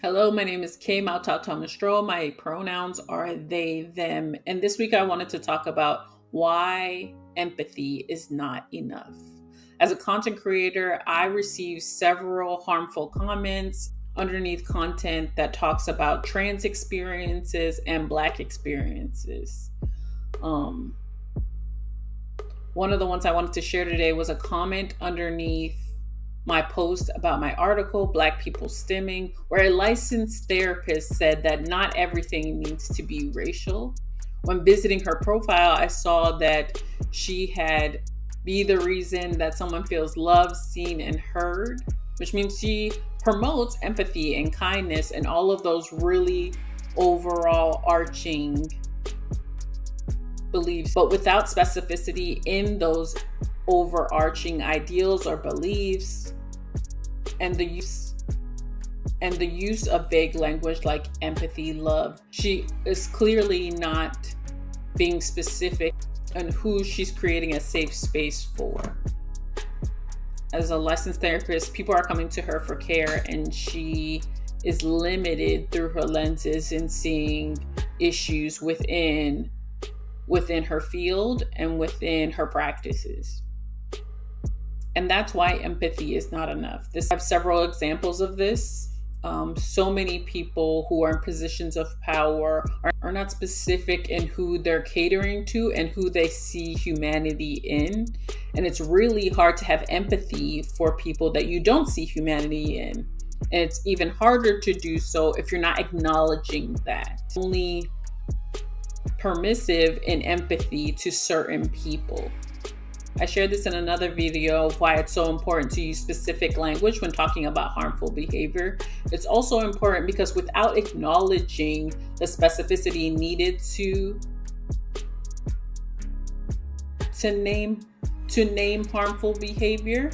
Hello, my name is Mataōtama Strohl. My pronouns are they, them. And this week I wanted to talk about why empathy is not enough. As a content creator, I receive several harmful comments underneath content that talks about trans experiences and Black experiences. One of the ones I wanted to share today was a comment underneath my post about my article, Black People Stimming, where a licensed therapist said that not everything needs to be racial. When visiting her profile, I saw that she had be the reason that someone feels loved, seen, and heard, which means she promotes empathy and kindness and all of those really overall arching beliefs, but without specificity in those overarching ideals or beliefs, and the use of vague language like empathy, love. She is clearly not being specific on who she's creating a safe space for. As a licensed therapist, people are coming to her for care, and she is limited through her lenses in seeing issues within her field and within her practices. And that's why empathy is not enough. I have several examples of this. So many people who are in positions of power are not specific in who they're catering to and who they see humanity in. And it's really hard to have empathy for people that you don't see humanity in. And it's even harder to do so if you're not acknowledging that. Only permissive in empathy to certain people. I shared this in another video of why it's so important to use specific language when talking about harmful behavior. It's also important because without acknowledging the specificity needed to name harmful behavior,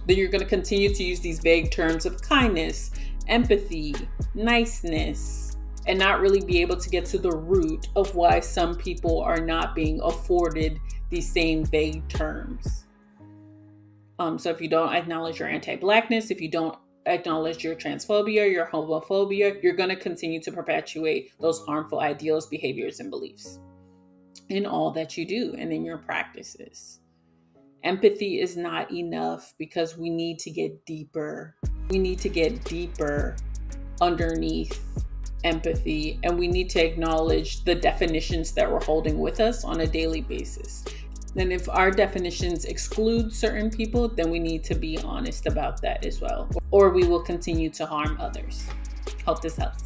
then you're going to continue to use these vague terms of kindness, empathy, niceness, and not really be able to get to the root of why some people are not being afforded these same vague terms. So if you don't acknowledge your anti-Blackness, if you don't acknowledge your transphobia, your homophobia, you're going to continue to perpetuate those harmful ideals, behaviors, and beliefs in all that you do and in your practices. Empathy is not enough because we need to get deeper. We need to get deeper underneath empathy, and we need to acknowledge the definitions that we're holding with us on a daily basis. And if our definitions exclude certain people, then we need to be honest about that as well, or we will continue to harm others. Hope this helps.